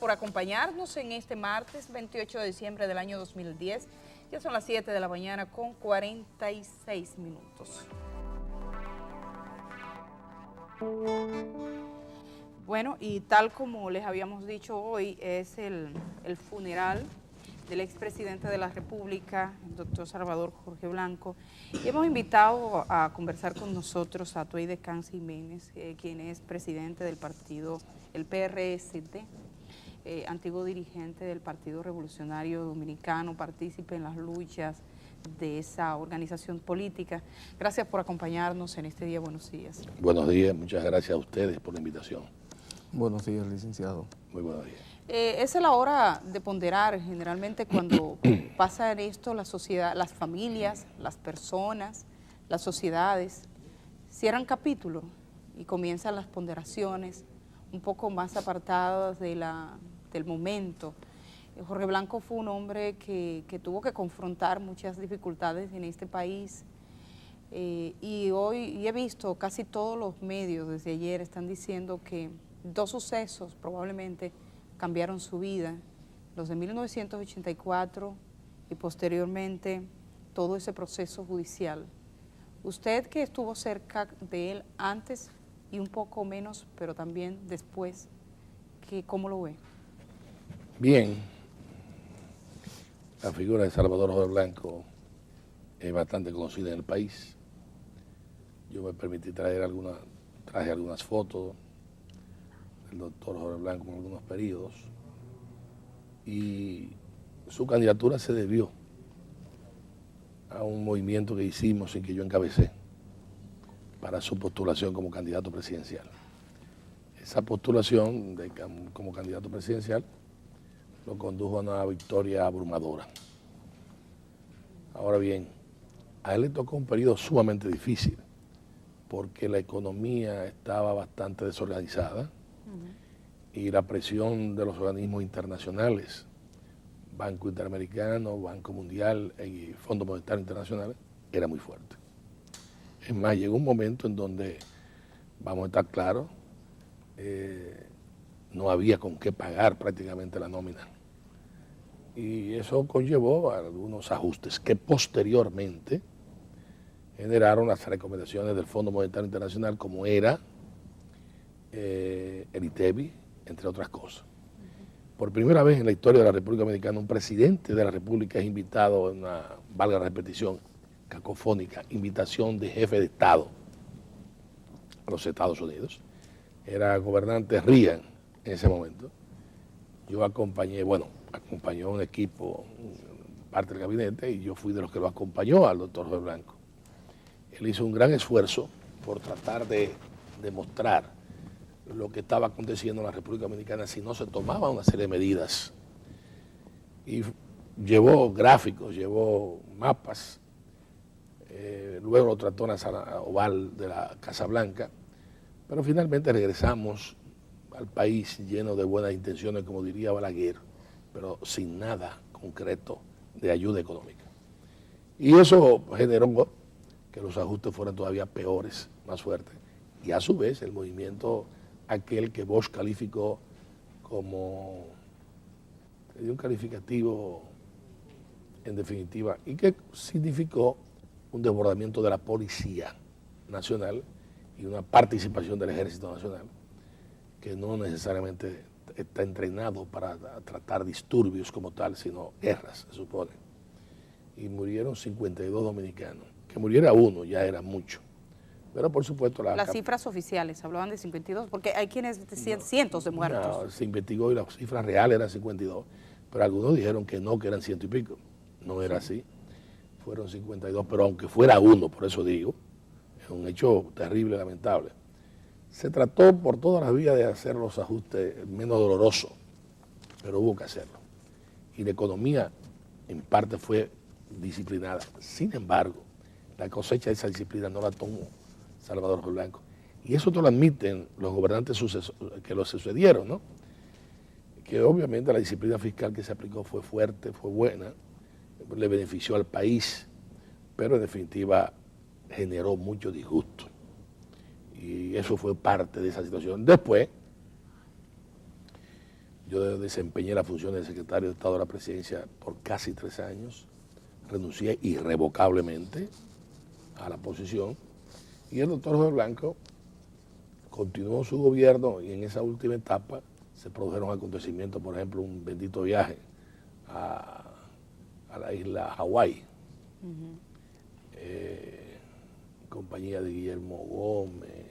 por acompañarnos en este martes 28 de diciembre del año 2010. Ya son las 7 de la mañana con 46 minutos. Bueno, y tal como les habíamos dicho, hoy es el funeral del expresidente de la República, el doctor Salvador Jorge Blanco, y hemos invitado a conversar con nosotros a Tuey de Cans Jiménez, quien es presidente del partido, el PRSD, antiguo dirigente del Partido Revolucionario Dominicano, partícipe en las luchas de esa organización política. Gracias por acompañarnos en este día. Buenos días. Buenos días, muchas gracias a ustedes por la invitación. Buenos días, licenciado. Muy buenos días. Esa es la hora de ponderar. Generalmente cuando pasa en esto, la sociedad, las familias, las personas, las sociedades cierran capítulo y comienzan las ponderaciones un poco más apartadas del momento. Jorge Blanco fue un hombre que tuvo que confrontar muchas dificultades en este país, y hoy he visto casi todos los medios desde ayer están diciendo que dos sucesos probablemente cambiaron su vida, los de 1984 y posteriormente todo ese proceso judicial. Usted que estuvo cerca de él antes y un poco menos, pero también después, ¿cómo lo ve? Bien, la figura de Salvador Jorge Blanco es bastante conocida en el país. Yo me permití traje algunas fotos del doctor Jorge Blanco en algunos periodos, y su candidatura se debió a un movimiento que hicimos y que yo encabecé para su postulación como candidato presidencial. Esa postulación como candidato presidencial lo condujo a una victoria abrumadora. Ahora bien, a él le tocó un periodo sumamente difícil porque la economía estaba bastante desorganizada y la presión de los organismos internacionales, Banco Interamericano, Banco Mundial y Fondo Monetario Internacional, era muy fuerte. Es más, llegó un momento en donde, vamos a estar claros, no había con qué pagar prácticamente la nómina. Y eso conllevó a algunos ajustes que posteriormente generaron las recomendaciones del Fondo Monetario Internacional, como era el ITEBI, entre otras cosas. Por primera vez en la historia de la República Dominicana, un presidente de la República es invitado a una, valga la repetición, cacofónica, invitación de jefe de Estado a los Estados Unidos. Era gobernante Reagan en ese momento. Yo acompañó un equipo, parte del gabinete, y yo fui de los que lo acompañó al doctor Jorge Blanco. Él hizo un gran esfuerzo por tratar de demostrar lo que estaba aconteciendo en la República Dominicana si no se tomaban una serie de medidas. Y llevó gráficos, llevó mapas, luego lo trató en la sala oval de la Casa Blanca, pero finalmente regresamos al país lleno de buenas intenciones, como diría Balaguer, pero sin nada concreto de ayuda económica. Y eso generó que los ajustes fueran todavía peores, más fuertes. Y a su vez el movimiento aquel que Bosch calificó como un calificativo en definitiva, y que significó un desbordamiento de la Policía Nacional y una participación del Ejército Nacional que no necesariamente está entrenado para tratar disturbios como tal, sino guerras, se supone. Y murieron 52 dominicanos. Que muriera uno ya era mucho. Pero por supuesto las cifras oficiales hablaban de 52, porque hay quienes decían cientos de muertos. No, se investigó y las cifras reales eran 52, pero algunos dijeron que no, que eran ciento y pico. No era así, fueron 52, pero aunque fuera uno, por eso digo, es un hecho terrible, lamentable. Se trató por todas las vías de hacer los ajustes menos dolorosos, pero hubo que hacerlo. Y la economía en parte fue disciplinada. Sin embargo, la cosecha de esa disciplina no la tomó Salvador Jorge Blanco. Y eso te lo admiten los gobernantes que lo sucedieron, ¿no? Que obviamente la disciplina fiscal que se aplicó fue fuerte, fue buena, le benefició al país, pero en definitiva generó mucho disgusto. Y eso fue parte de esa situación. Después, Yo desempeñé las funciones de secretario de Estado de la Presidencia por casi 3 años. Renuncié irrevocablemente a la posición. Y el doctor Jorge Blanco continuó su gobierno y en esa última etapa se produjeron acontecimientos, por ejemplo, un bendito viaje a la isla Hawái, compañía de Guillermo Gómez,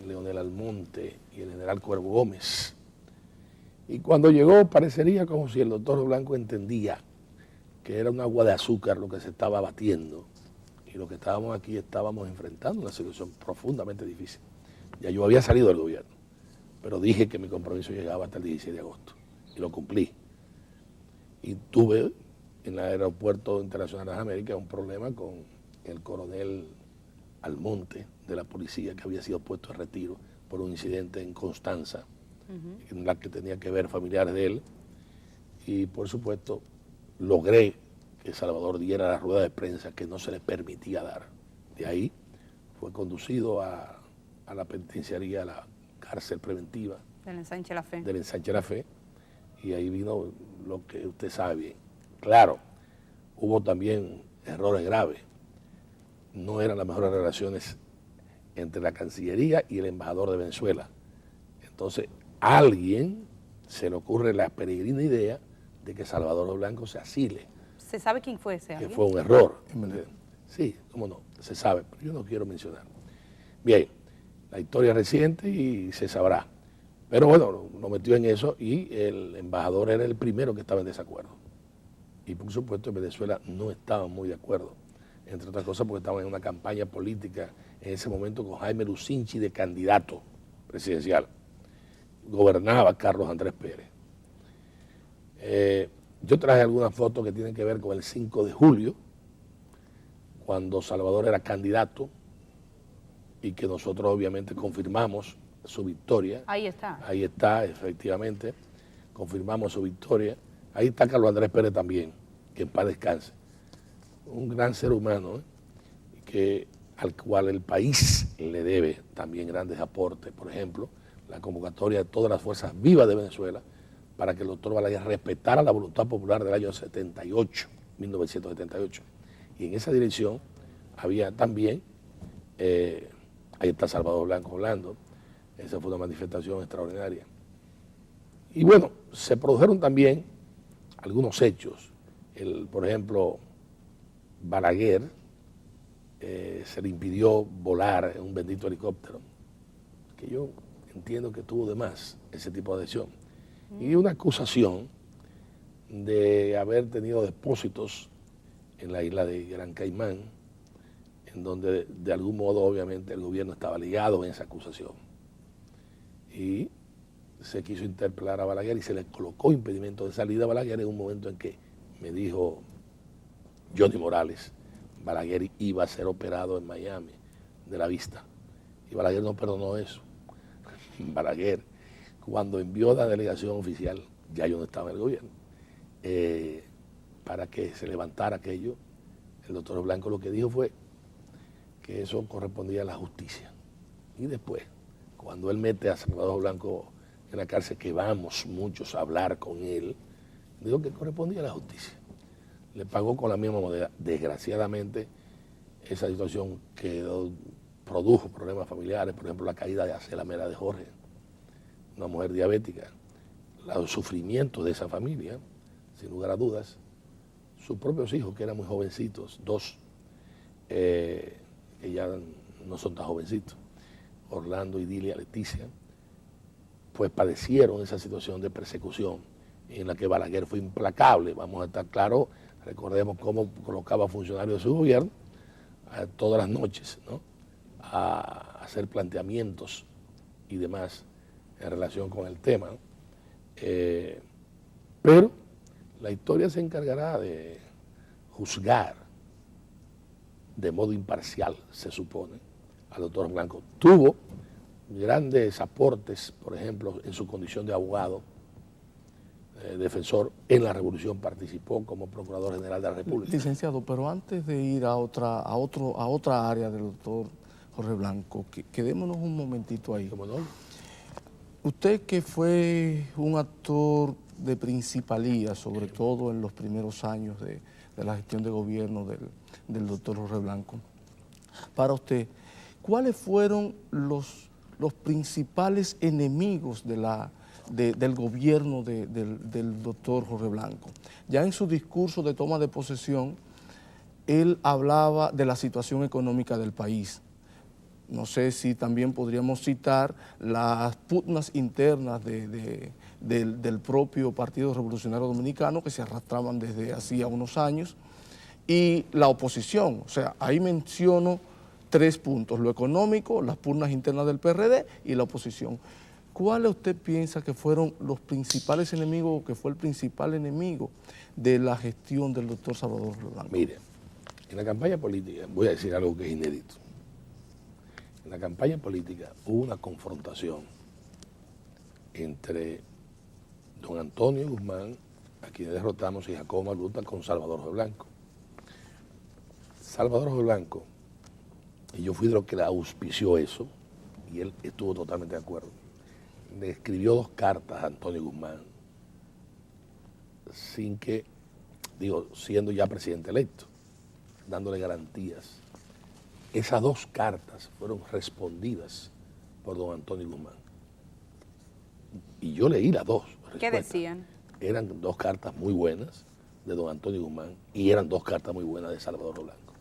Leonel Almonte y el general Cuervo Gómez. Y cuando llegó parecería como si el doctor Blanco entendía que era un agua de azúcar lo que se estaba batiendo y lo que estábamos aquí estábamos enfrentando una situación profundamente difícil. Ya yo había salido del gobierno, pero dije que mi compromiso llegaba hasta el 16 de agosto y lo cumplí. Y tuve en el aeropuerto internacional de las Américas un problema con el coronel Almonte de la policía que había sido puesto en retiro por un incidente en Constanza, en la que tenía que ver familiares de él. Y por supuesto logré que Salvador diera la rueda de prensa que no se le permitía dar. De ahí fue conducido a la penitenciaría, a la cárcel preventiva Del Ensanche La Fe. del Ensanche La Fe, y ahí vino lo que usted sabe bien. Claro, hubo también errores graves. No eran las mejores relaciones entre la Cancillería y el embajador de Venezuela. Entonces, a alguien se le ocurre la peregrina idea de que Salvador Blanco se asile. ¿Se sabe quién fue ese Que alguien? fue un error. Sí, cómo no, se sabe, pero yo no quiero mencionar. Bien, la historia es reciente y se sabrá. Pero bueno, lo metió en eso y el embajador era el primero que estaba en desacuerdo. Y por supuesto en Venezuela no estaban muy de acuerdo, entre otras cosas porque estaban en una campaña política en ese momento con Jaime Lucinchi de candidato presidencial. Gobernaba Carlos Andrés Pérez. Yo traje algunas fotos que tienen que ver con el 5 de julio, cuando Salvador era candidato y que nosotros obviamente confirmamos su victoria. Ahí está. Ahí está, efectivamente, confirmamos su victoria. Ahí está Carlos Andrés Pérez también, que en paz descanse. Un gran ser humano, al cual el país le debe también grandes aportes. Por ejemplo, la convocatoria de todas las fuerzas vivas de Venezuela para que el doctor Balaguer respetara la voluntad popular del año 78, 1978. Y en esa dirección había también, ahí está Salvador Blanco hablando, esa fue una manifestación extraordinaria. Y bueno, se produjeron también algunos hechos. Por ejemplo, Balaguer se le impidió volar en un bendito helicóptero, que yo entiendo que tuvo de más ese tipo de acción. Y una acusación de haber tenido depósitos en la isla de Gran Caimán, en donde de algún modo obviamente el gobierno estaba ligado en esa acusación. Y se quiso interpelar a Balaguer y se le colocó impedimento de salida a Balaguer en un momento en que me dijo Johnny Morales, Balaguer iba a ser operado en Miami de la vista. Y Balaguer no perdonó eso. Balaguer, cuando envió la delegación oficial, ya yo no estaba en el gobierno, para que se levantara aquello, el doctor Blanco lo que dijo fue que eso correspondía a la justicia. Y después, cuando él mete a Salvador Blanco en la cárcel, que vamos muchos a hablar con él, dijo que correspondía a la justicia. Le pagó con la misma moneda. Desgraciadamente, esa situación produjo problemas familiares, por ejemplo, la caída de Acela Mera de Jorge, una mujer diabética, los sufrimientos de esa familia, sin lugar a dudas, sus propios hijos, que eran muy jovencitos, 2, que ya no son tan jovencitos, Orlando y Dilia Leticia, pues padecieron esa situación de persecución en la que Balaguer fue implacable. Vamos a estar claros, recordemos cómo colocaba funcionarios de su gobierno todas las noches, ¿no?, a hacer planteamientos y demás en relación con el tema, ¿no? Pero la historia se encargará de juzgar de modo imparcial, se supone, al doctor Blanco. Tuvo grandes aportes, por ejemplo, en su condición de abogado, defensor en la Revolución, participó como Procurador General de la República. Licenciado, pero antes de ir a otra área del doctor Jorge Blanco, quedémonos un momentito ahí. ¿Cómo no? Usted que fue un actor de principalía, sobre todo en los primeros años de la gestión de gobierno del doctor Jorge Blanco, para usted, ¿cuáles fueron los principales enemigos del gobierno del doctor Jorge Blanco? Ya en su discurso de toma de posesión, él hablaba de la situación económica del país. No sé si también podríamos citar las pugnas internas del propio Partido Revolucionario Dominicano que se arrastraban desde hacía unos años, y la oposición. O sea, ahí menciono 3 puntos: lo económico, las pugnas internas del PRD y la oposición. ¿Cuáles usted piensa que fueron los principales enemigos o que fue el principal enemigo de la gestión del doctor Salvador Blanco? Mire, en la campaña política, voy a decir algo que es inédito. En la campaña política hubo una confrontación entre don Antonio Guzmán, a quien derrotamos, y Jacobo Magluta con Salvador Jorge Blanco. Salvador Jorge Blanco, y yo fui de los que le auspició eso, y él estuvo totalmente de acuerdo, le escribió 2 cartas a Antonio Guzmán, sin que, siendo ya presidente electo, dándole garantías. Esas 2 cartas fueron respondidas por don Antonio Guzmán. Y yo leí las 2 respuestas. ¿Qué decían? Eran 2 cartas muy buenas de don Antonio Guzmán y eran 2 cartas muy buenas de Salvador Blanco.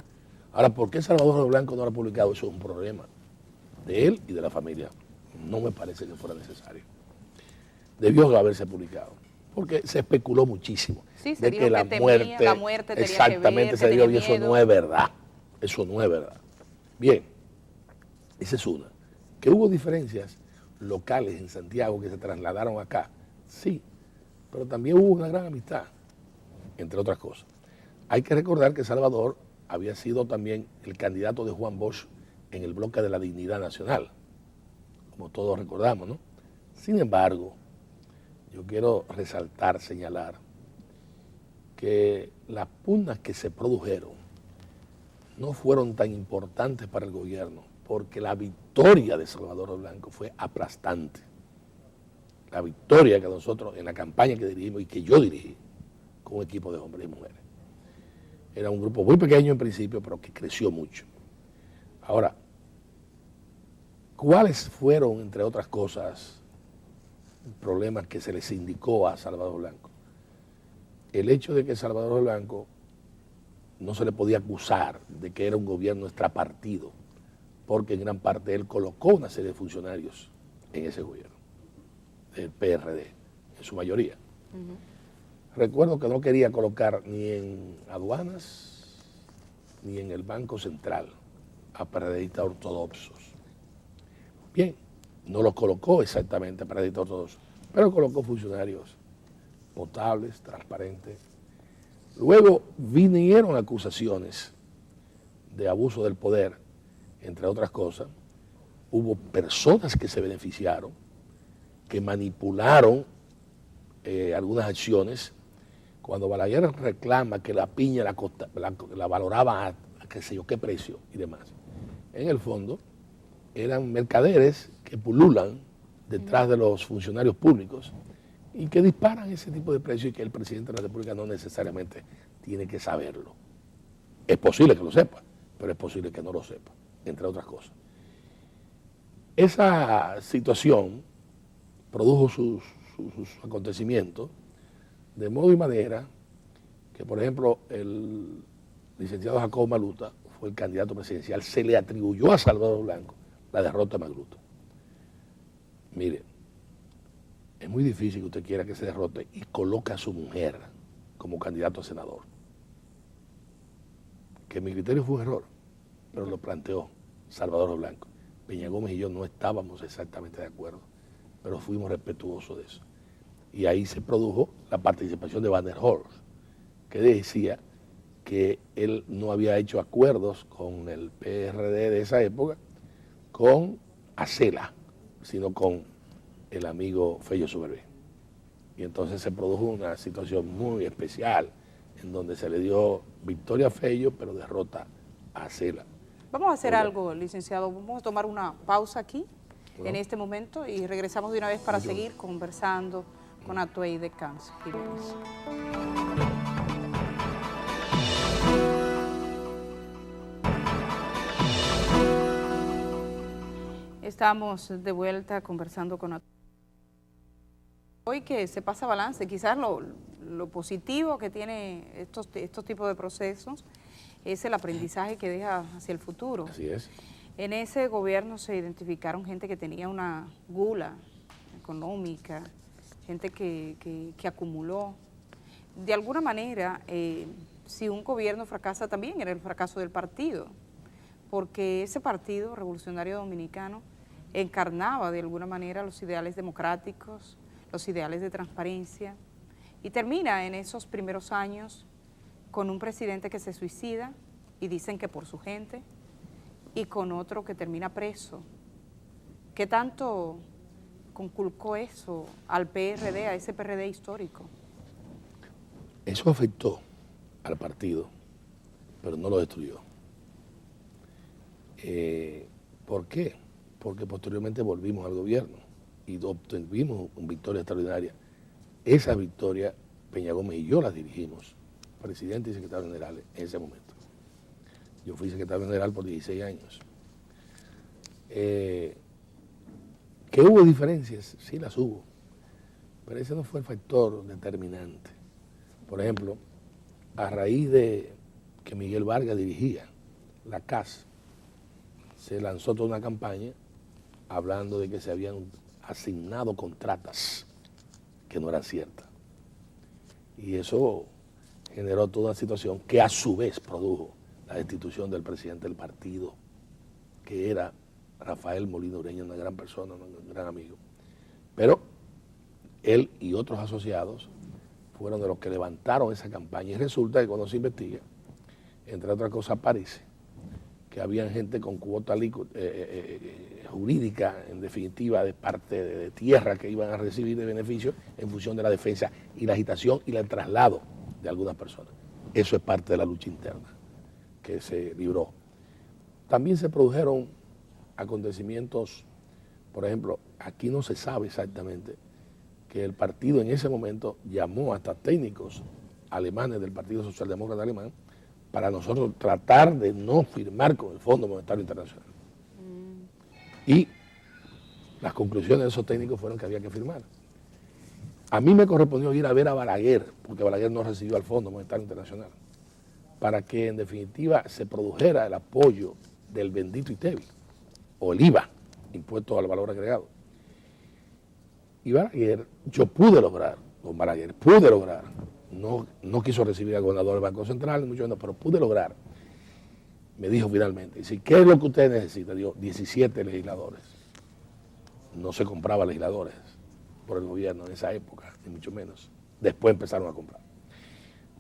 Ahora, ¿por qué Salvador Blanco no lo ha publicado? Eso es un problema de él y de la familia. No me parece que fuera necesario. Debió haberse publicado, porque se especuló muchísimo. Sí, se de dijo que la muerte tenía exactamente, que ver, se dio, y eso no es verdad. Eso no es verdad. Bien, esa es una. Que hubo diferencias locales en Santiago que se trasladaron acá, sí, pero también hubo una gran amistad, entre otras cosas. Hay que recordar que Salvador había sido también el candidato de Juan Bosch en el bloque de la Dignidad Nacional, como todos recordamos, ¿no? Sin embargo, yo quiero resaltar, señalar, que las pugnas que se produjeron no fueron tan importantes para el gobierno, porque la victoria de Salvador Blanco fue aplastante. La victoria que nosotros, en la campaña que dirigimos y que yo dirigí, con un equipo de hombres y mujeres. Era un grupo muy pequeño en principio, pero que creció mucho. Ahora, ¿cuáles fueron, entre otras cosas, problemas que se les indicó a Salvador Blanco? El hecho de que Salvador Blanco no se le podía acusar de que era un gobierno extrapartido, porque en gran parte él colocó una serie de funcionarios en ese gobierno, del PRD, en su mayoría. Recuerdo que no quería colocar ni en aduanas, ni en el Banco Central a PRDistas ortodoxos. Bien, no los colocó exactamente a PRDistas ortodoxos, pero colocó funcionarios potables, transparentes. Luego vinieron acusaciones de abuso del poder, entre otras cosas. Hubo personas que se beneficiaron, que manipularon algunas acciones. Cuando Balaguer reclama que la piña la valoraba a qué sé yo qué precio y demás, en el fondo eran mercaderes que pululan detrás de los funcionarios públicos y que disparan ese tipo de precios, y que el presidente de la República no necesariamente tiene que saberlo. Es posible que lo sepa, pero es posible que no lo sepa, entre otras cosas. Esa situación produjo sus acontecimientos de modo y manera que, por ejemplo, el licenciado Jacobo Magluta fue el candidato presidencial. Se le atribuyó a Salvador Blanco la derrota de Magluta. Mire, es muy difícil que usted quiera que se derrote y coloque a su mujer como candidato a senador. Que mi criterio fue un error, pero lo planteó Salvador Blanco. Peña Gómez y yo no estábamos exactamente de acuerdo, pero fuimos respetuosos de eso. Y ahí se produjo la participación de Van der Horst, que decía que él no había hecho acuerdos con el PRD de esa época, con Acela, sino con el amigo Fello Subervé. Y entonces se produjo una situación muy especial, en donde se le dio victoria a Fello, pero derrota a Acela. Vamos a hacer algo, licenciado. Vamos a tomar una pausa aquí en este momento y regresamos de una vez para seguir conversando con Atuey de Camps Jiménez. Estamos de vuelta conversando con Atuey. Hoy que se pasa balance, quizás lo positivo que tiene estos tipos de procesos es el aprendizaje que deja hacia el futuro. Así es. En ese gobierno se identificaron gente que tenía una gula económica, gente que acumuló. De alguna manera, si un gobierno fracasa también era el fracaso del partido, porque ese partido revolucionario dominicano encarnaba de alguna manera los ideales democráticos, los ideales de transparencia, y termina en esos primeros años con un presidente que se suicida, y dicen que por su gente, y con otro que termina preso. ¿Qué tanto conculcó eso al PRD, a ese PRD histórico? Eso afectó al partido, pero no lo destruyó. ¿Por qué? Porque posteriormente volvimos al gobierno y obtuvimos una victoria extraordinaria. Esa victoria, Peña Gómez y yo las dirigimos, presidente y secretario general en ese momento. Yo fui secretario general por 16 años. ¿Que hubo diferencias? Sí, las hubo, pero ese no fue el factor determinante. Por ejemplo, a raíz de que Miguel Vargas dirigía la CAS, se lanzó toda una campaña hablando de que se habían asignado contratas que no eran ciertas. Y eso generó toda una situación que a su vez produjo la destitución del presidente del partido, que era Rafael Molina Ureña, una gran persona, un gran amigo. Pero él y otros asociados fueron de los que levantaron esa campaña. Y resulta que cuando se investiga, entre otras cosas, parece que había gente con cuota jurídica, en definitiva, de parte de tierra que iban a recibir de beneficios en función de la defensa y la agitación y el traslado de algunas personas. Eso es parte de la lucha interna que se libró. También se produjeron acontecimientos, por ejemplo, aquí no se sabe exactamente que el partido en ese momento llamó hasta técnicos alemanes del Partido Socialdemócrata Alemán para nosotros tratar de no firmar con el Fondo Monetario Internacional. Y las conclusiones de esos técnicos fueron que había que firmar. A mí me correspondió ir a ver a Balaguer, porque Balaguer no recibió al Fondo Monetario Internacional, para que en definitiva se produjera el apoyo del bendito ITEVI, o el IVA, impuesto al valor agregado. Y Balaguer, yo pude lograr, con Balaguer, no quiso recibir al gobernador del Banco Central, mucho menos, pero pude lograr. Me dijo finalmente, dice, ¿qué es lo que usted necesita? Digo, 17 legisladores. No se compraba legisladores por el gobierno en esa época, ni mucho menos. Después empezaron a comprar.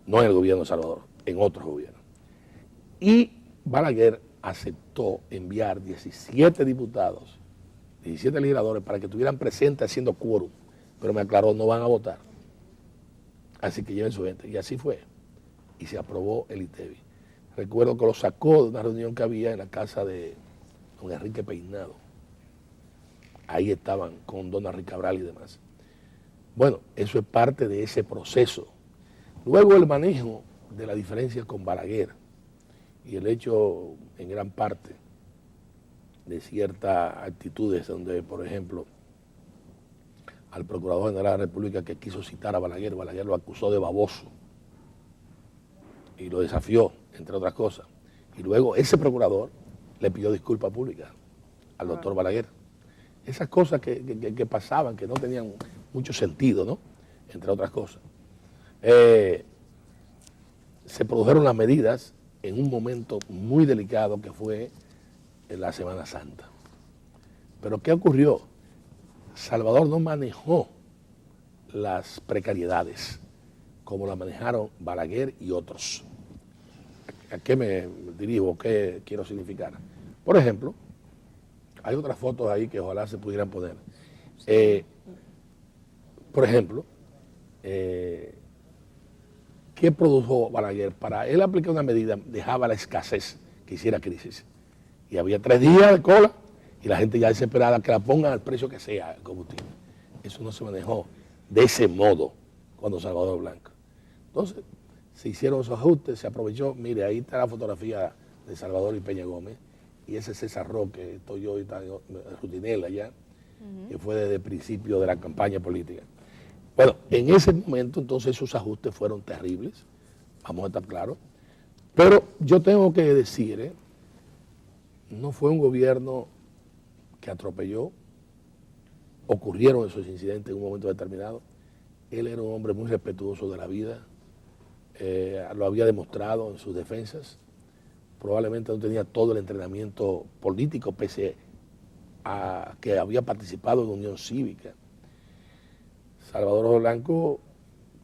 No en el gobierno de Salvador, en otros gobiernos. Y Balaguer aceptó enviar 17 diputados, 17 legisladores para que estuvieran presentes haciendo quórum, pero me aclaró, no van a votar. Así que lleven su gente. Y así fue. Y se aprobó el ITEVI. Recuerdo que lo sacó de una reunión que había en la casa de don Enrique Peinado. Ahí estaban con don Enrique Cabral y demás. Bueno, eso es parte de ese proceso. Luego el manejo de la diferencia con Balaguer y el hecho, en gran parte, de ciertas actitudes donde, por ejemplo, al Procurador General de la República que quiso citar a Balaguer, Balaguer lo acusó de baboso y lo desafió, entre otras cosas. Y luego ese procurador le pidió disculpas públicas al doctor Balaguer. Esas cosas que pasaban, que no tenían mucho sentido, ¿no? Entre otras cosas. Se produjeron las medidas en un momento muy delicado que fue en la Semana Santa. Pero ¿qué ocurrió? Salvador no manejó las precariedades como las manejaron Balaguer y otros. ¿A qué me dirijo? ¿Qué quiero significar? Por ejemplo, hay otras fotos ahí que ojalá se pudieran poner. Por ejemplo, ¿qué produjo Balaguer? Para él aplicar una medida, dejaba la escasez que hiciera crisis. Y había 3 días de cola y la gente ya desesperada que la pongan al precio que sea el combustible. Eso no se manejó de ese modo cuando Salvador Blanco. Entonces, se hicieron esos ajustes, se aprovechó. Mire, ahí está la fotografía de Salvador y Peña Gómez, y ese César Roque, estoy yo y está Rutinel allá, que fue desde el principio de la campaña política. Bueno, en ese momento entonces esos ajustes fueron terribles, vamos a estar claros, pero yo tengo que decir, no fue un gobierno que atropelló, ocurrieron esos incidentes en un momento determinado. Él era un hombre muy respetuoso de la vida, lo había demostrado en sus defensas, probablemente no tenía todo el entrenamiento político, pese a que había participado en Unión Cívica. Salvador Blanco,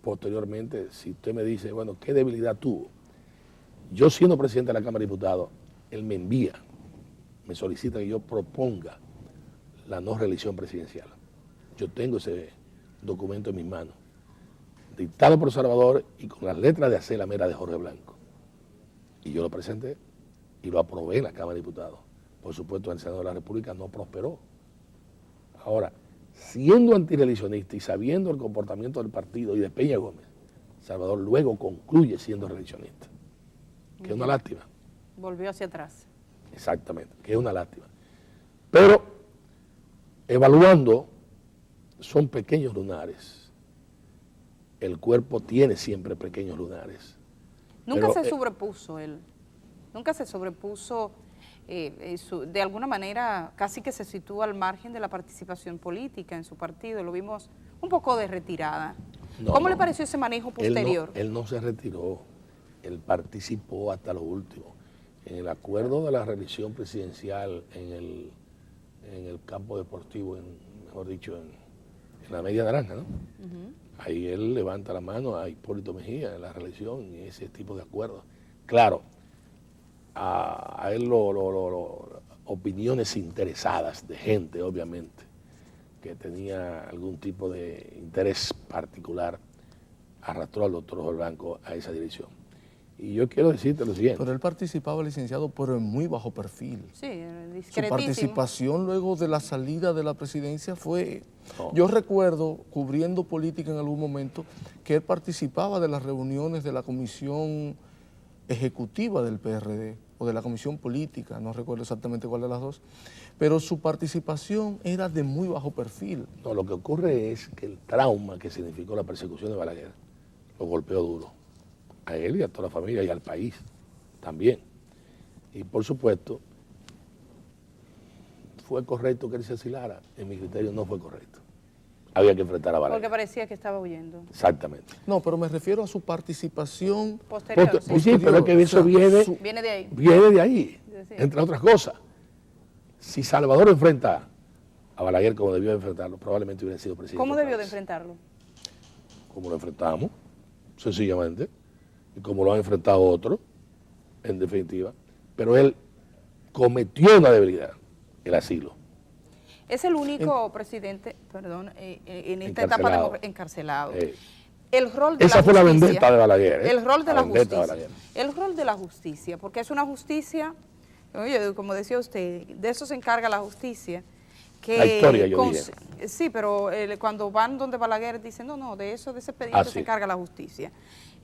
posteriormente, si usted me dice, bueno, ¿qué debilidad tuvo? Yo siendo presidente de la Cámara de Diputados, él me envía, me solicita que yo proponga la no reelección presidencial. Yo tengo ese documento en mis manos, dictado por Salvador y con las letras de Acela Mera de Jorge Blanco. Y yo lo presenté y lo aprobé en la Cámara de Diputados. Por supuesto, en el Senado de la República no prosperó. Ahora, siendo antireeleccionista y sabiendo el comportamiento del partido y de Peña Gómez, Salvador luego concluye siendo reeleccionista, que es una lástima. Volvió hacia atrás. Exactamente, que es una lástima. Pero, evaluando, son pequeños lunares. El cuerpo tiene siempre pequeños lunares. Nunca Pero, se sobrepuso él. Nunca se sobrepuso, de alguna manera, casi que se sitúa al margen de la participación política en su partido. Lo vimos un poco de retirada. No, ¿Cómo no, le pareció ese manejo posterior? Él no se retiró, él participó hasta lo último. En el acuerdo de la reelección presidencial en el campo deportivo, mejor dicho, en la Media Naranja, ¿no? Ahí él levanta la mano a Hipólito Mejía en la reelección y ese tipo de acuerdos. Claro, a él opiniones interesadas de gente, obviamente, que tenía algún tipo de interés particular, arrastró al doctor Jorge Blanco a esa dirección. Y yo quiero decirte lo siguiente. Pero él participaba, licenciado, pero en muy bajo perfil. Sí, Su discretísimo. participación luego de la salida de la presidencia fue... No. Yo recuerdo, cubriendo política en algún momento, que él participaba de las reuniones de la comisión ejecutiva del PRD o de la comisión política, no recuerdo exactamente cuál de las dos, pero su participación era de muy bajo perfil. No, lo que ocurre es que el trauma que significó la persecución de Balaguer lo golpeó duro. A él y a toda la familia y al país también. Y por supuesto, ¿fue correcto que él se asilara? En mi criterio no fue correcto. Había que enfrentar a Balaguer. Porque parecía que estaba huyendo. Exactamente. No, pero me refiero a su participación. Posterior, Pues sí, pero es que eso viene Viene de ahí. de ahí, Sí. entre otras cosas. Si Salvador enfrenta a Balaguer como debió enfrentarlo, probablemente hubiera sido presidente. ¿Cómo otra debió de vez. enfrentarlo? Como lo enfrentamos, sencillamente, y como lo han enfrentado otros, en definitiva. Pero él cometió una debilidad, el asilo. Es el único presidente, perdón, en esta Encarcelado. etapa encarcelado. El rol de Esa la fue la justicia, vendetta de Balaguer. El rol de la vendetta de justicia. Balaguer. El rol de la justicia, porque es una justicia, oye, como decía usted, de eso se encarga la justicia. Que La historia, yo diría. Sí, pero cuando van donde Balaguer dicen, no, de ese expediente se sí. encarga la justicia.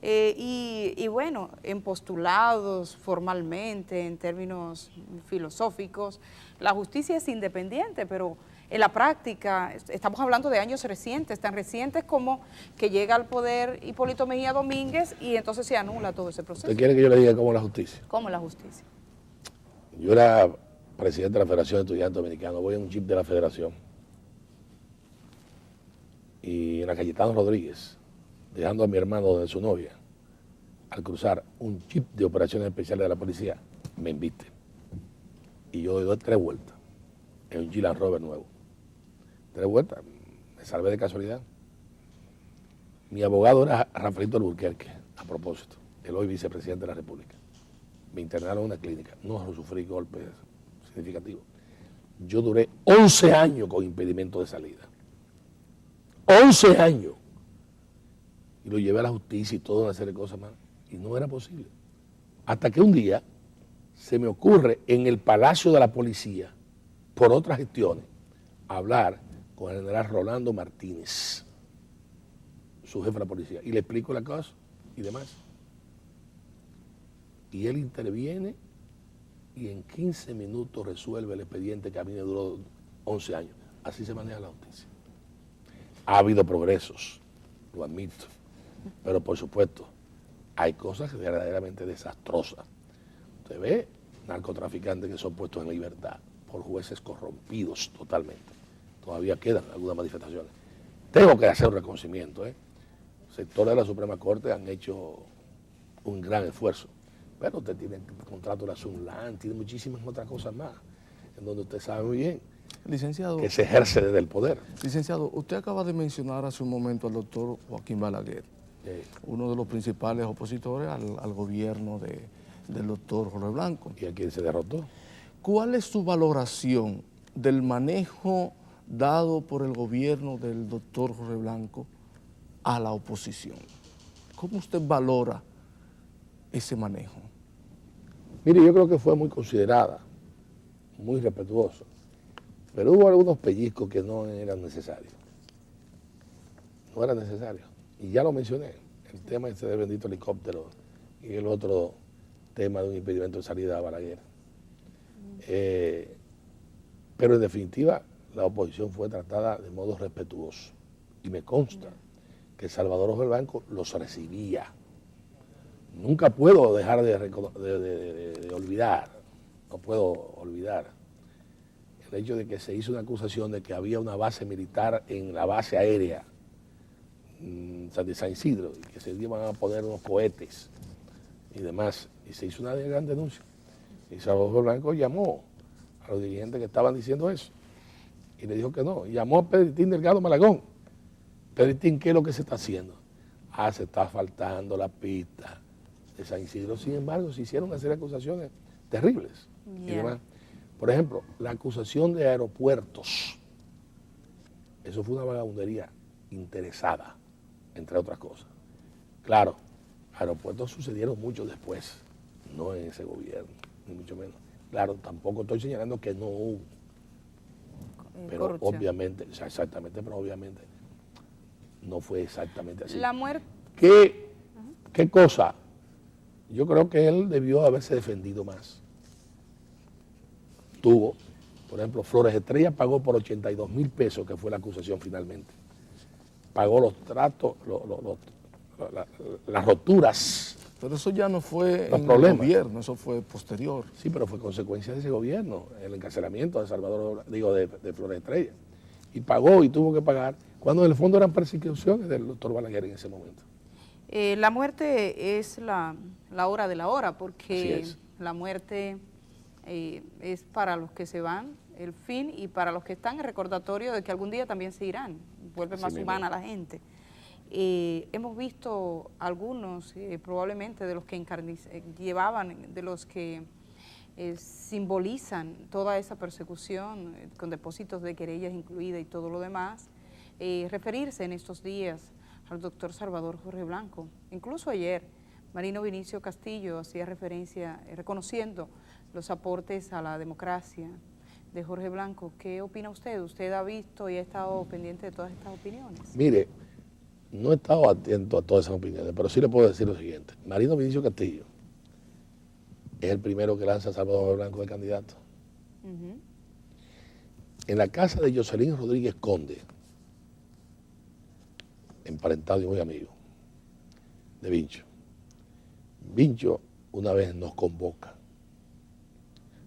Y bueno, en postulados, formalmente, en términos filosóficos, la justicia es independiente, pero en la práctica, estamos hablando de años recientes, tan recientes como que llega al poder Hipólito Mejía Domínguez y entonces se anula todo ese proceso. ¿Usted quiere que yo le diga cómo es la justicia? ¿Cómo es la justicia? Yo era presidente de la Federación de Estudiantes Dominicanos, voy en un jeep de la Federación. Y en la Cayetano Rodríguez, dejando a mi hermano donde su novia, al cruzar un jeep de operaciones especiales de la policía, me invite. Y yo doy 3 vueltas en un Jeep Land Rover nuevo. 3 vueltas, me salvé de casualidad. Mi abogado era Rafaelito Alburquerque, a propósito, el hoy vicepresidente de la República. Me internaron en una clínica, no sufrí golpes significativos. Yo duré 11 años con impedimento de salida. 11 años. Y lo llevé a la justicia y toda una serie de cosas más. Y no era posible. Hasta que un día se me ocurre en el Palacio de la Policía por otras gestiones, a hablar con el general Rolando Martínez, su jefe de la policía, y le explico la cosa y demás. Y él interviene y en 15 minutos resuelve el expediente que a mí me duró 11 años. Así se maneja la justicia. Ha habido progresos, lo admito, pero por supuesto, hay cosas verdaderamente desastrosas. Usted ve narcotraficantes que son puestos en libertad por jueces corrompidos totalmente. Todavía quedan algunas manifestaciones. Tengo que hacer un reconocimiento. Sectores de la Suprema Corte han hecho un gran esfuerzo. Pero usted tiene el contrato de la Sunlan, tiene muchísimas otras cosas más, en donde usted sabe muy bien, licenciado, que se ejerce desde el poder. Licenciado, usted acaba de mencionar hace un momento al doctor Joaquín Balaguer, uno de los principales opositores al gobierno del doctor Jorge Blanco. ¿Y a quién se derrotó? ¿Cuál es su valoración del manejo dado por el gobierno del doctor Jorge Blanco a la oposición? ¿Cómo usted valora ese manejo? Mire, yo creo que fue muy considerada, muy respetuoso, pero hubo algunos pellizcos que no eran necesarios. No eran necesarios. Y ya lo mencioné, el tema ese del bendito helicóptero y el otro tema de un impedimento de salida a Balaguer. Pero en definitiva, la oposición fue tratada de modo respetuoso. Y me consta que Salvador Jorge Blanco los recibía. Nunca puedo dejar de olvidar, no puedo olvidar el hecho de que se hizo una acusación de que había una base militar en la base aérea de San Isidro y que se iban a poner unos cohetes y demás. Y se hizo una gran denuncia. Y Salvador Blanco llamó a los dirigentes que estaban diciendo eso y le dijo que no. Y llamó a Pedritín Delgado Malagón. Pedritín, ¿qué es lo que se está haciendo? Se está faltando la pista de San Isidro. Sin embargo, se hicieron una serie de acusaciones terribles. Y demás. Por ejemplo, la acusación de aeropuertos. Eso fue una vagabundería interesada, entre otras cosas. Claro, aeropuertos sucedieron mucho después, no en ese gobierno, ni mucho menos. Claro, tampoco estoy señalando que no hubo. Pero corrupción. Obviamente, exactamente, pero obviamente no fue exactamente así. La muerte. ¿Qué cosa? Yo creo que él debió haberse defendido más. Tuvo, por ejemplo, Flores Estrella pagó por 82,000 pesos, que fue la acusación finalmente. Pagó los tratos, las roturas. Pero eso ya no fue Los en problemas. el gobierno, eso fue posterior. Sí, pero fue consecuencia de ese gobierno, el encarcelamiento de Salvador, de Flores Estrella. Y pagó y tuvo que pagar, cuando en el fondo eran persecuciones del doctor Balaguer en ese momento. La muerte es la hora de la hora, porque la muerte es para los que se van, el fin, y para los que están el recordatorio de que algún día también se irán, vuelve más humana la gente. Hemos visto algunos, probablemente de los que llevaban, de los que simbolizan toda esa persecución, con depósitos de querellas incluidas y todo lo demás, referirse en estos días al doctor Salvador Jorge Blanco. Incluso ayer, Marino Vinicio Castillo hacía referencia, reconociendo los aportes a la democracia de Jorge Blanco. ¿Qué opina usted? ¿Usted ha visto y ha estado pendiente de todas estas opiniones? Mire, no he estado atento a todas esas opiniones, pero sí le puedo decir lo siguiente. Marino Vinicio Castillo es el primero que lanza a Salvador Blanco de candidato. En la casa de Jocelyn Rodríguez Conde, emparentado y muy amigo de Vincho. Vincho una vez nos convoca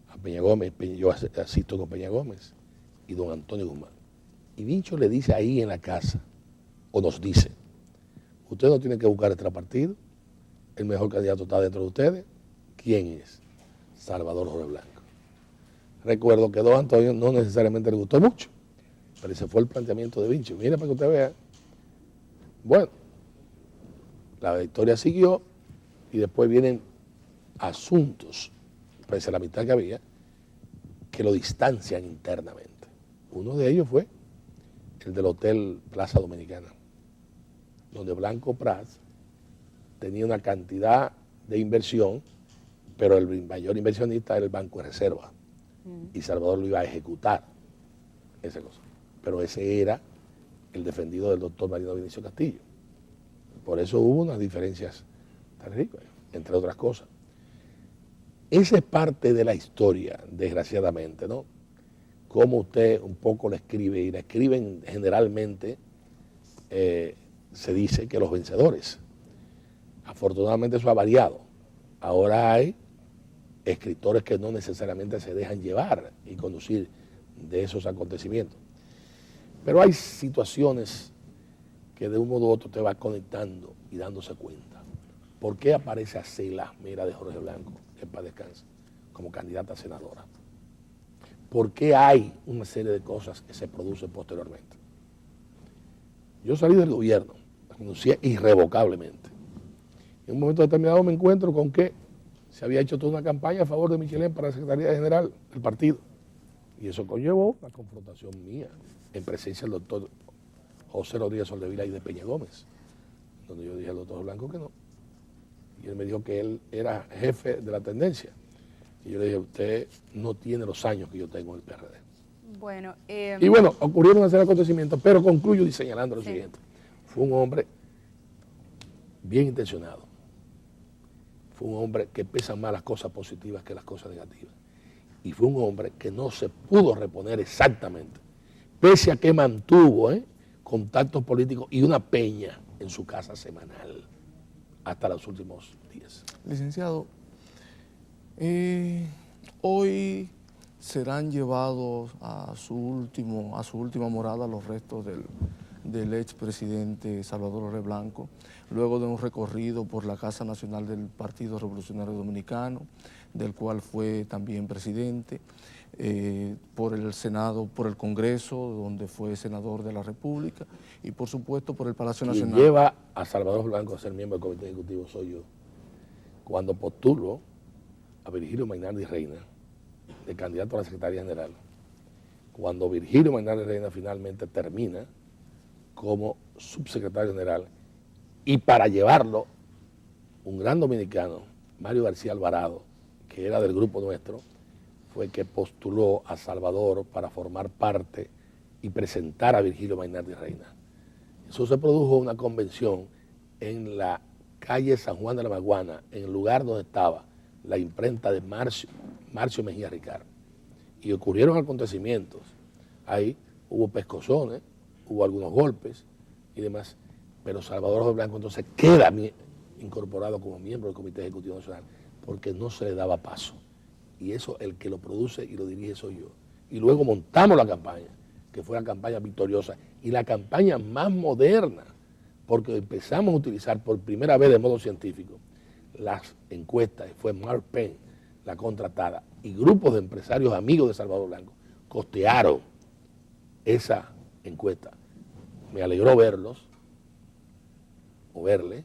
a Peña Gómez, yo asisto con Peña Gómez y don Antonio Guzmán. Y Vincho le dice ahí en la casa, o nos dice, usted no tiene que buscar extra partido, el mejor candidato está dentro de ustedes. ¿Quién es? Salvador Jorge Blanco. Recuerdo que don Antonio no necesariamente le gustó mucho, pero ese fue el planteamiento de Vincho. Mire para que usted vea. Bueno, la victoria siguió y después vienen asuntos, pese a la mitad que había, que lo distancian internamente. Uno de ellos fue el del Hotel Plaza Dominicana, donde Blanco Prats tenía una cantidad de inversión, pero el mayor inversionista era el Banco de Reserva. y Salvador lo iba a ejecutar, esa cosa. Pero ese era el defendido del doctor Marino Vinicio Castillo. Por eso hubo unas diferencias tan ricas, entre otras cosas. Esa es parte de la historia, desgraciadamente, ¿no? Como usted un poco la escribe, y la escriben generalmente, se dice que los vencedores. Afortunadamente eso ha variado. Ahora hay escritores que no necesariamente se dejan llevar y conducir de esos acontecimientos. Pero hay situaciones que de un modo u otro te va conectando y dándose cuenta. ¿Por qué aparece Acela Mera de Jorge Blanco, que en paz descanse, como candidata a senadora? ¿Por qué hay una serie de cosas que se producen posteriormente? Yo salí del gobierno, renuncié irrevocablemente. En un momento determinado me encuentro con que se había hecho toda una campaña a favor de Michelén para la Secretaría General del partido. Y eso conllevó una confrontación mía en presencia del doctor José Rodríguez Soldevila y de Peña Gómez, donde yo dije al doctor Blanco que no. Y él me dijo que él era jefe de la tendencia. Y yo le dije, usted no tiene los años que yo tengo en el PRD. Bueno, y bueno, ocurrieron una serie de acontecimientos, pero concluyo señalando lo siguiente. Fue un hombre bien intencionado. Fue un hombre que pesa más las cosas positivas que las cosas negativas. Y fue un hombre que no se pudo reponer exactamente, pese a que mantuvo contactos políticos y una peña en su casa semanal hasta los últimos días. Licenciado, hoy serán llevados a su última morada los restos del expresidente Salvador Jorge Blanco, luego de un recorrido por la Casa Nacional del Partido Revolucionario Dominicano, del cual fue también presidente, por el Senado, por el Congreso, donde fue senador de la República, y por supuesto por el Palacio Nacional. Quien lleva a Salvador Blanco a ser miembro del Comité Ejecutivo soy yo. Cuando postulo a Virgilio Mainardi Reina de candidato a la Secretaría General, cuando Virgilio Mainardi Reina finalmente termina como subsecretario general, y para llevarlo, un gran dominicano, Mario García Alvarado, que era del grupo nuestro, fue que postuló a Salvador para formar parte y presentar a Virgilio Mainardi Reina. Eso se produjo una convención en la calle San Juan de la Maguana, en el lugar donde estaba la imprenta de Marcio Mejía Ricard. Y ocurrieron acontecimientos. Ahí hubo pescozones, hubo algunos golpes y demás, pero Salvador Jorge Blanco entonces queda incorporado como miembro del Comité Ejecutivo Nacional porque no se le daba paso. Y eso el que lo produce y lo dirige soy yo. Y luego montamos la campaña, que fue la campaña victoriosa y la campaña más moderna, porque empezamos a utilizar por primera vez de modo científico las encuestas, fue Mark Penn la contratada, y grupos de empresarios amigos de Salvador Blanco costearon esa encuesta. Me alegró verlos, o verle,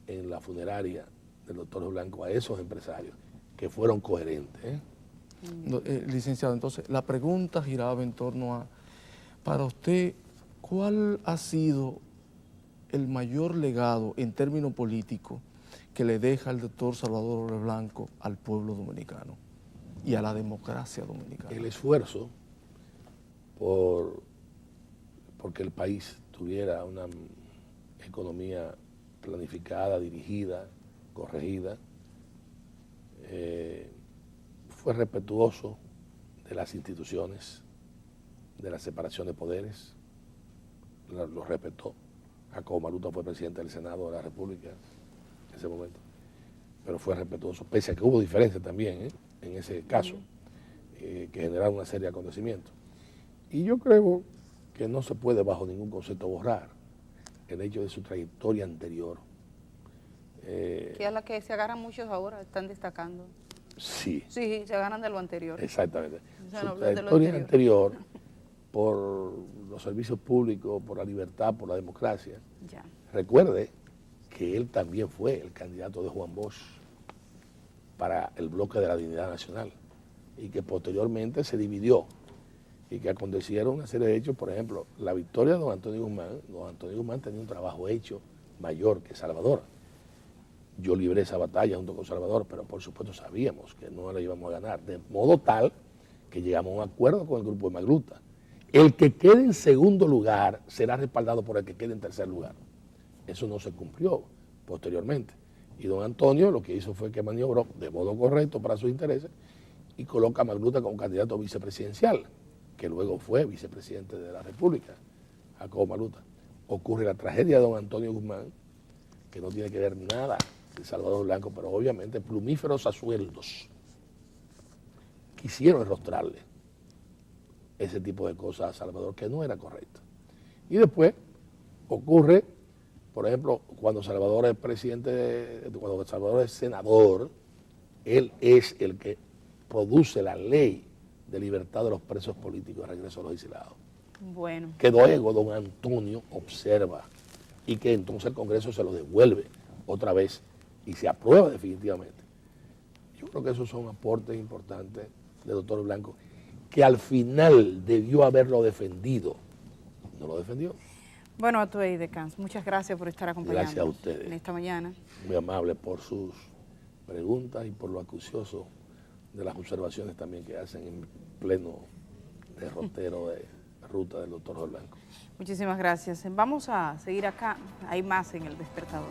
en la funeraria del doctor Blanco a esos empresarios que fueron coherentes. Licenciado, entonces la pregunta giraba en torno a, para usted, ¿cuál ha sido el mayor legado en términos políticos que le deja el doctor Salvador Jorge Blanco al pueblo dominicano y a la democracia dominicana? El esfuerzo porque el país tuviera una economía planificada, dirigida, corregida, fue respetuoso de las instituciones, de la separación de poderes, lo respetó. Jacobo Maluta fue presidente del Senado de la República en ese momento, pero fue respetuoso, pese a que hubo diferencias también en ese caso, que generaron una serie de acontecimientos. Y yo creo que no se puede bajo ningún concepto borrar el hecho de su trayectoria anterior. que es la que se agarran muchos ahora, están destacando. Sí. Sí, se agarran de lo anterior. Exactamente. O sea, Su no, de lo trayectoria anterior, por los servicios públicos, por la libertad, por la democracia. Ya. Recuerde que él también fue el candidato de Juan Bosch para el bloque de la Dignidad Nacional y que posteriormente se dividió y que acontecieron una serie de hechos. Por ejemplo, la victoria de don Antonio Guzmán tenía un trabajo hecho mayor que Salvador. Yo libré esa batalla junto con Salvador, pero por supuesto sabíamos que no la íbamos a ganar, de modo tal que llegamos a un acuerdo con el grupo de Magluta. El que quede en segundo lugar será respaldado por el que quede en tercer lugar. Eso no se cumplió posteriormente. Y don Antonio lo que hizo fue que maniobró de modo correcto para sus intereses y coloca a Magluta como candidato vicepresidencial, que luego fue vicepresidente de la República, Jacobo Magluta. Ocurre la tragedia de don Antonio Guzmán, que no tiene que ver nada de Salvador Blanco, pero obviamente plumíferos a sueldos quisieron enrostrarle ese tipo de cosas a Salvador, que no era correcto. Y después ocurre, por ejemplo, cuando Salvador es cuando Salvador es senador, él es el que produce la ley de libertad de los presos políticos de regreso a los exilados. Bueno. Que luego don Antonio observa y que entonces el Congreso se lo devuelve otra vez y se aprueba definitivamente. Yo creo que esos son aportes importantes del doctor Blanco, que al final debió haberlo defendido. No lo defendió. Bueno, Atuey de Cans, muchas gracias por estar acompañándonos Gracias a ustedes. en esta mañana. Muy amable por sus preguntas y por lo acucioso de las observaciones también que hacen en pleno derrotero de ruta del doctor Blanco. Muchísimas gracias. Vamos a seguir acá, hay más en El Despertador.